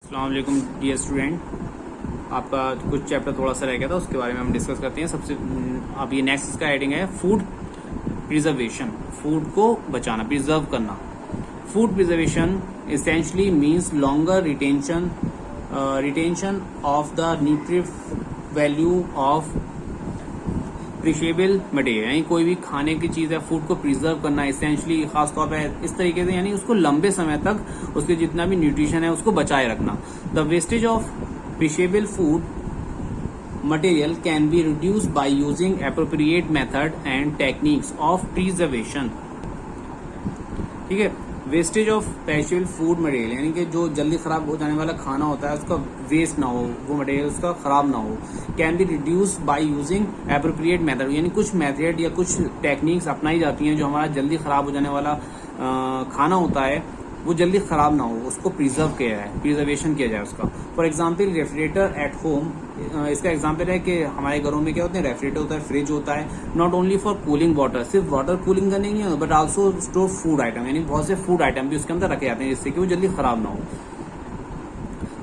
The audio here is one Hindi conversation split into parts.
अस्सलाम वालेकुम डियर स्टूडेंट, आपका कुछ चैप्टर थोड़ा सा रह गया था, उसके बारे में हम डिस्कस करते हैं। सबसे अब ये नेक्स्ट इसका हेडिंग है फूड प्रिजर्वेशन, फूड को बचाना, प्रिजर्व करना। Food preservation essentially means longer retention of the nutritive value of perishable material, यानी कोई भी खाने की चीज है, फूड को प्रिजर्व करना एसेंशियली खासतौर पर इस तरीके से, यानी उसको लंबे समय तक उसके जितना भी न्यूट्रिशन है उसको बचाए रखना। The wastage of perishable food material can be reduced by using appropriate method and techniques of preservation. ठीक है, wastage of perishable food material, यानी कि जो जल्दी खराब हो जाने वाला खाना होता है उसका वेस्ट ना हो, वो मटेरियल उसका खराब ना हो। Can be reduce by using appropriate method, यानी कुछ मेथड या कुछ टेक्निक्स अपनाई जाती हैं जो हमारा जल्दी खराब हो जाने वाला खाना होता है वो जल्दी खराब ना हो, उसको प्रिजर्व किया जाए, प्रिजर्वेशन किया जाए उसका। For example refrigerator at home, इसका एग्जाम्पल है कि हमारे घरों में क्या होते हैं, रेफ्रिजरेटर होता है, फ्रिज होता है, not only for cooling water, सिर्फ वाटर कूलिंग का नहीं है, but also store food item, यानी बहुत से फूड आइटम भी उसके अंदर रखे जाते हैं जिससे कि वो जल्दी खराब ना हो।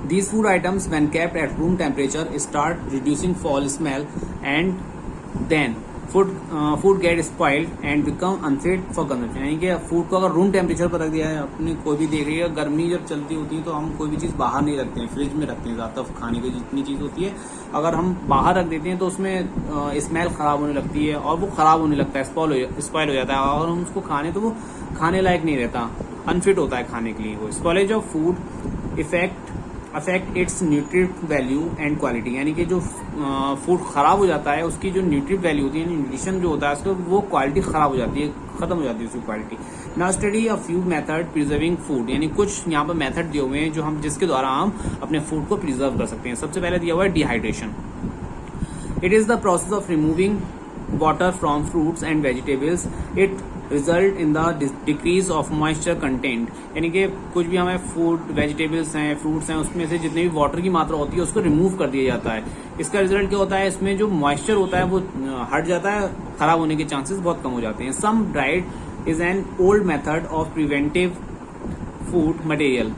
These food items, when kept at room temperature, start reducing foul smell, and then food get spoiled and become unfit for consumption। यानी कि फूड को अगर रूम टेम्परेचर पर रख दिया है, अपने कोई भी देख रही है, गर्मी जब चलती होती है तो हम कोई भी चीज़ बाहर नहीं रखते हैं, फ्रिज में रखते हैं। ज़्यादातर खाने की जितनी चीज़ होती है अगर हम बाहर रख देते हैं तो उसमें स्मेल खराब होने लगती है और वो खराब होने लगता है, स्पॉइल हो जाता है, और हम उसको खाने तो वो खाने लायक नहीं रहता, अनफिट होता है खाने के लिए। वो spoilage of food affect it's nutritive value and quality, यानी कि जो फूड खराब हो जाता है उसकी जो न्यूट्रिटिव वैल्यू होती है, न्यूट्रिशन जो होता है उसका, वो क्वालिटी खराब हो जाती है, खत्म हो जाती है उसकी quality. Now study a few method preserving food, यानी कुछ यहाँ पर मेथड दिए हुए हैं जो हम जिसके द्वारा हम अपने फूड को प्रिजर्व कर सकते हैं। सबसे पहले दिया हुआ है dehydration. It is the process of removing water from fruits and vegetables. It result in the decrease of moisture content, यानी कि कुछ भी हमें फूड वेजिटेबल्स हैं, फ्रूट्स हैं, उसमें से जितने भी वाटर की मात्रा होती है उसको रिमूव कर दिया जाता है। इसका रिजल्ट क्या होता है, इसमें जो मॉइस्चर होता है वो हट जाता है, खराब होने के चांसेस बहुत कम हो जाते हैं। Sun dried is an old method of preventive food material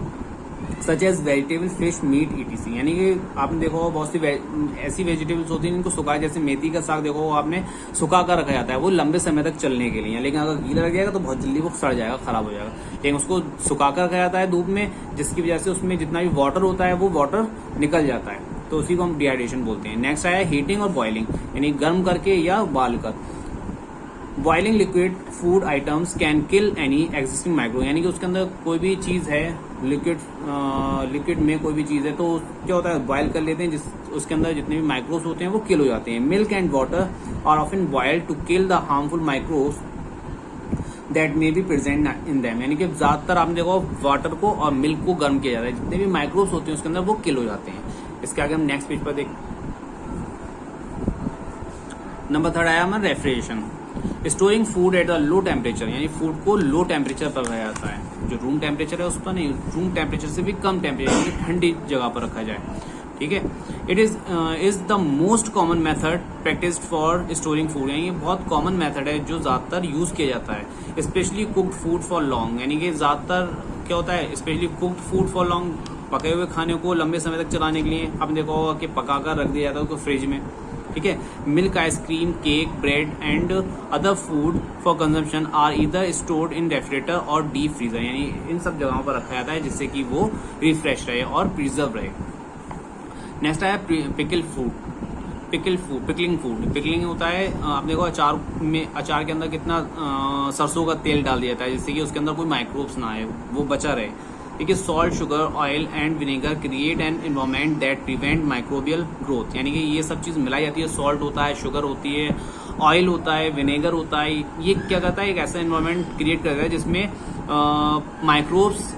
such as vegetable, fish, meat etc, यानी कि आपने देखा होगा बहुत सी ऐसी वेजिटेबल्स होती हैं जिनको सुखा, जैसे मेथी का साग देखो आपने सुखा कर रखा जाता है वो लंबे समय तक चलने के लिए, लेकिन अगर गीला लग जाएगा तो बहुत जल्दी वो सड़ जाएगा, खराब हो जाएगा। लेकिन उसको सुखा कर रखा जाता है धूप में, जिसकी वजह से उसमें जितना भी वाटर होता है वो वाटर निकल जाता है, तो उसी को हम डिहाइड्रेशन बोलते हैं। नेक्स्ट आया हीटिंग और बॉइलिंग, यानी गर्म करके या उबाल कर। Boiling liquid food items can kill any existing micro, यानी कि उसके अंदर कोई भी चीज़ है, लिक्विड में कोई भी चीज़ है तो क्या होता है, बॉयल कर लेते हैं, उसके अंदर जितने भी माइक्रोब्स होते हैं वो किल हो जाते हैं। Milk and water are often boiled to kill the harmful microbes that may be present in them, यानी कि ज़्यादातर आपने देखो वाटर को और मिल्क को गर्म किया जाता है, जितने भी माइक्रोब्स होते हैं उसके अंदर वो किल हो जाते हैं। इसके आगे हम नेक्स्ट पेज पर देख, नंबर 3 आया हमारा refrigeration. Storing food at a low temperature, यानी फूड को लो टेम्परेचर पर रखा जाता है, जो रूम टेम्परेचर है उस पर नहीं, रूम टेम्परेचर से भी कम टेम्परेचर, यानी ठंडी जगह पर रखा जाए। ठीक है, it is the most common method practised for storing food, यानी ये बहुत कॉमन मेथड है जो ज्यादातर यूज किया जाता है। Specially cooked food for long, यानी कि ज्यादातर क्या होता है, specially cooked food for long, पके हुए खाने को लंबे समय तक चलाने के लिए आपने देखा होगा कि पका कर रख दिया जाता है उसको फ्रिज में। ठीक है, milk, ice cream, cake, bread and other food for consumption are either stored in refrigerator और डीप फ्रीजर, यानी इन सब जगहों पर रखा जाता है जिससे कि वो रिफ्रेश रहे और प्रिजर्व रहे। नेक्स्ट आया पिकलिंग फूड। पिकलिंग होता है, आपने देखो अचार के अंदर कितना सरसों का तेल डाल दिया जाता है जिससे कि उसके अंदर कोई माइक्रोब्स ना आए, वो बचा रहे। ठीक है, salt, sugar, oil and vinegar create an environment that prevent microbial growth, यानी कि ये सब चीज मिलाई जाती है, सॉल्ट होता है, शुगर होती है, ऑयल होता है, विनेगर होता है, ये क्या करता है, एक ऐसा एनवायरमेंट क्रिएट करता है जिसमें माइक्रोब्स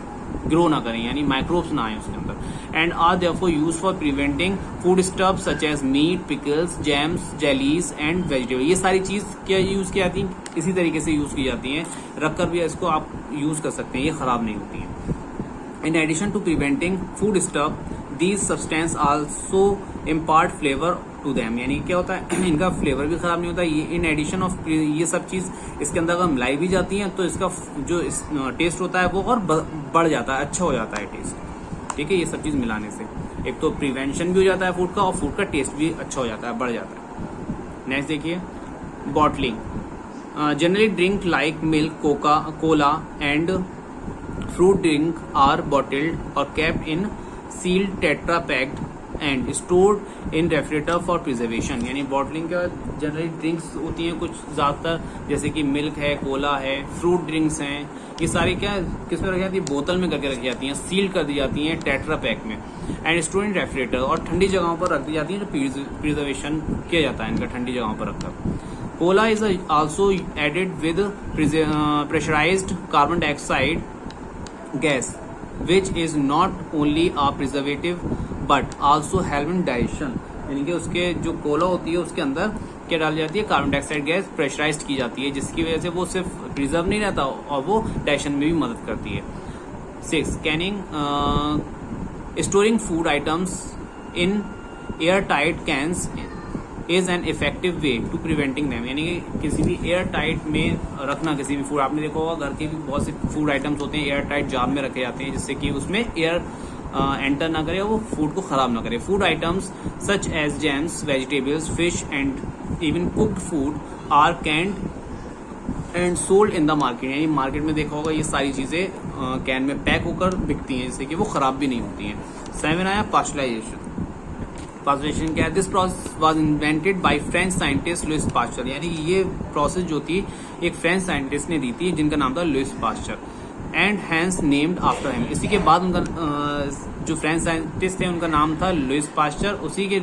ग्रो ना करें, यानी माइक्रोब्स ना आए उसके अंदर। And are therefore use for preventing food stuff such as meat, pickles, jams, jellies and vegetable, ये सारी चीज क्या यूज की जाती है, इसी तरीके से यूज की जाती है, रखकर भी इसको आप यूज कर सकते हैं, ये खराब नहीं होती है। In addition to preventing food stuff, these substances also impart flavor to them, यानी क्या होता है इनका फ्लेवर भी खराब नहीं होता। ये इन एडिशन ऑफ ये सब चीज इसके अंदर अगर मिलाई भी जाती है तो इसका जो टेस्ट होता है वो और बढ़ जाता है, अच्छा हो जाता है टेस्ट। ठीक है, ये सब चीज मिलाने से एक तो प्रिवेंशन भी हो जाता है फूड का और फूड का टेस्ट भी अच्छा हो जाता है, बढ़ जाता है। नेक्स्ट देखिए, bottling. Generally drink like milk, Cola and fruit drink are bottled or kept in sealed tetra packed and stored in refrigerator for preservation। यानी बॉटलिंग का जनरली ड्रिंक्स होती हैं कुछ ज्यादातर, जैसे कि मिल्क है, कोला है, फ्रूट ड्रिंक्स हैं, ये सारी क्या किस में रखी जाती है, बोतल में करके रखी जाती हैं, सील कर दी जाती हैं टेट्रा पैक में, एंड स्टोर इन रेफ्रिजरेटर, और ठंडी जगहों पर रख दी जाती है, जो प्रिजर्वेशन किया जाता है इनका ठंडी जगहों पर रखकर। Cola is also added with pressurised carbon dioxide gas, which is not only a preservative but also help in digestion। यानी कि उसके जो कोला होती है उसके अंदर क्या डाली जाती है, कार्बन डाइऑक्साइड गैस प्रेशराइज्ड की जाती है, जिसकी वजह से वो सिर्फ प्रिजर्व नहीं रहता और वो डाइजेशन में भी मदद करती है। 6 canning, storing food items in air tight cans is an effective way to preventing them. यानी कि किसी भी एयर टाइट में रखना किसी भी फूड, आपने देखा होगा घर के भी बहुत से फूड आइटम्स होते हैं एयर टाइट जार में रखे जाते हैं, जिससे कि उसमें एयर एंटर ना करे और वो फूड को खराब ना करे। Food items such as jams, vegetables, fish and even cooked food are canned and sold in the market. यानी मार्केट में देखा होगा ये सारी चीजें कैन में पैक होकर बिकती हैं, जिससे कि वो खराब भी नहीं होती हैं। 7 आया पास्चराइजेशन। पास्चराइजेशन क्या है, this process was invented by French scientist Louis Pasteur. यानी ये प्रोसेस जो थी एक फ्रेंच साइंटिस्ट ने दी थी जिनका नाम था Louis Pasteur, and hence named after him. इसी के बाद उनका जो फ्रेंच साइंटिस्ट थे उनका नाम था लुइस पास्चर, उसी के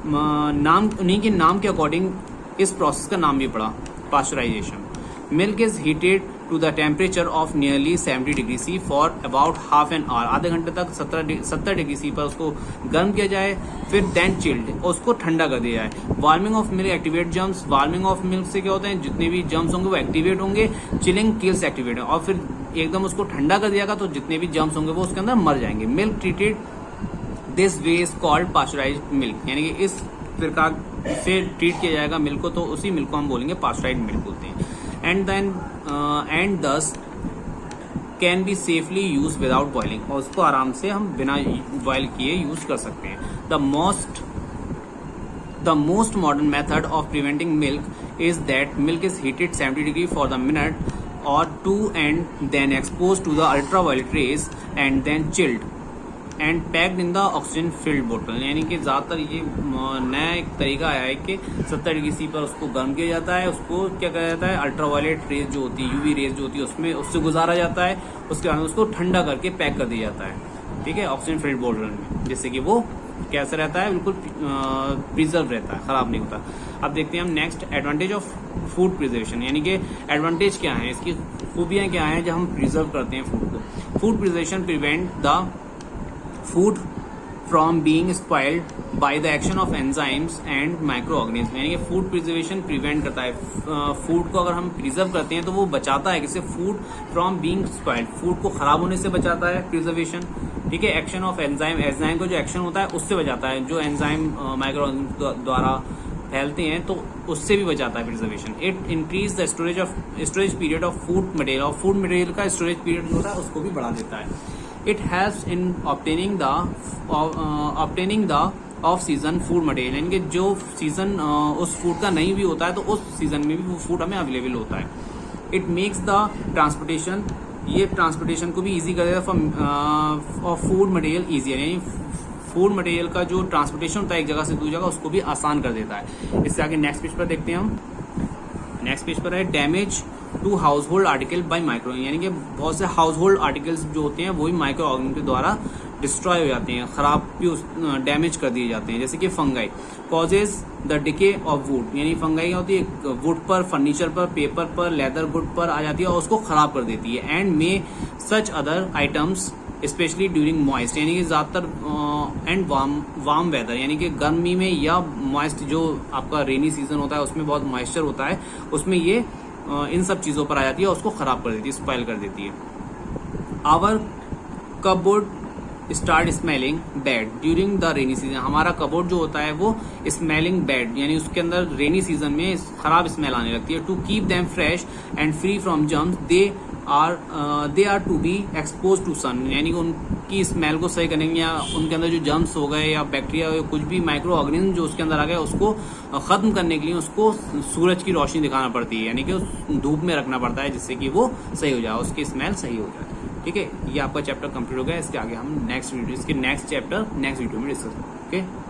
नाम, उन्हीं के नाम के अकॉर्डिंग इस प्रोसेस का नाम भी पड़ा pasteurisation. Milk is heated to the temperature of nearly 70 degree C for about half an hour. आधे घंटे तक 70 डिग्री सी पर उसको गर्म किया जाए, फिर देन चिल्ड, उसको ठंडा कर दिया जाए। Warming of milk activate germs. Warming of milk से क्या होता है, जितने भी जर्म्स होंगे वो एक्टिवेट होंगे, चिलिंग किल्स एक्टिवेट, और फिर एकदम उसको ठंडा कर दिया तो जितने भी जर्म्स होंगे वो उसके अंदर मर जाएंगे। Milk treated this way is called pasteurized milk. यानी कि इस प्रकार से ट्रीट किया जाएगा मिल्क को, तो उसी मिल्क को हम बोलेंगे पास्चराइज्ड मिल्क बोलते हैं। एंड दस can be safely use without boiling, और उसको आराम से हम बिना बॉयल किए यूज कर सकते हैं। The most modern method of preventing milk is that milk is heated 70 degree for the minute or 2 and then exposed to the ultraviolet rays and then chilled and packed in the oxygen filled bottle। यानी कि ज्यादातर ये नया एक तरीका आया है कि 70 डिग्री सी पर उसको गर्म किया जाता है, उसको क्या किया जाता है, अल्ट्रावायलेट रेज जो होती है, यूवी रेज जो होती है उसमें उससे गुजारा जाता है, उसके बाद उसको ठंडा करके पैक कर दिया जाता है, ठीक है, ऑक्सीजन फिल्ड बॉटल में, जिससे कि वो कैसा रहता है, बिल्कुल प्रिजर्व रहता है, खराब नहीं होता। अब देखते हैं हम next advantage of food preservation. यानी कि एडवांटेज क्या है, इसकी खूबियां क्या हैं जब हम प्रिजर्व करते हैं फूड को। Food preservation prevent the food from being spoiled by the action of enzymes and micro organism. यानी कि फूड प्रिजर्वेशन प्रिवेंट करता है फूड को, अगर हम प्रिजर्व करते हैं तो वो बचाता है किसे, food from being spoiled, food को खराब होने से बचाता है प्रिजर्वेशन, ठीक है। एक्शन ऑफ एंजाइम, एंजाइम को जो एक्शन होता है उससे बचाता है, जो एंजाइम माइक्रो ऑर्गेनिज्म द्वारा फैलते हैं तो उससे भी बचाता है preservation. It increase the storage period of food material, और फूड मटेरियल का स्टोरेज पीरियड जो होता है उसको भी बढ़ा देता है। It helps in obtaining the off season food material, यानी कि जो सीजन उस फूड का नहीं भी होता है तो उस सीजन में भी वो फूड हमें अवेलेबल होता है। इट मेक्स द ट्रांसपोर्टेशन, ये ट्रांसपोर्टेशन को भी इजी कर देता है फॉर फूड मटेरियल ईजियर, यानी फूड मटेरियल का जो ट्रांसपोर्टेशन होता है एक जगह से दूसरी जगह उसको भी आसान कर देता है। इससे आगे नेक्स्ट पेज पर देखते हैं हम। नेक्स्ट पेज पर है damage to household article by micro, यानी कि बहुत से हाउस होल्ड आर्टिकल्स जो होते हैं वही माइक्रो ऑर्गेनिज्म के द्वारा डिस्ट्रॉय हो जाते हैं, खराब भी डैमेज कर दिए जाते हैं। जैसे कि fungi causes the decay of would, यानी फंगाई क्या होती है, वुड पर, फर्नीचर पर, पेपर पर, लेदर गुड पर आ जाती है और उसको खराब कर देती है। And may such other items specially during moist, यानी कि ज्यादातर एंड वार्म वेदर, यानी कि गर्मी में या मॉइस्ट जो आपका रेनी सीजन होता है उसमें बहुत मॉइस्चर होता है, उसमें ये इन सब चीजों पर आ जाती है और उसको खराब कर देती है, स्पॉइल कर देती है। Our cupboard start smelling bad during the rainy season. हमारा कबोर्ड जो होता है वो स्मेलिंग बैड यानी उसके अंदर रेनी सीजन में खराब स्मेल आने लगती है। To keep them fresh and free from germs they are to be expose to sun, यानी उनकी स्मेल को सही करने या उनके अंदर जो जर्म्स हो गए या बैक्टीरिया या कुछ भी माइक्रो ऑर्गेनिज्म जो उसके अंदर आ गए उसको खत्म करने के लिए उसको सूरज की रोशनी दिखाना पड़ती है, यानी कि धूप में रखना पड़ता है जिससे कि वो सही हो जाए, उसकी स्मेल सही हो जाए। ठीक है, ये आपका चैप्टर कंप्लीट हो गया। इसके आगे हम नेक्स्ट वीडियो इसके नेक्स्ट चैप्टर नेक्स्ट वीडियो में डिस्कस करेंगे। ओके।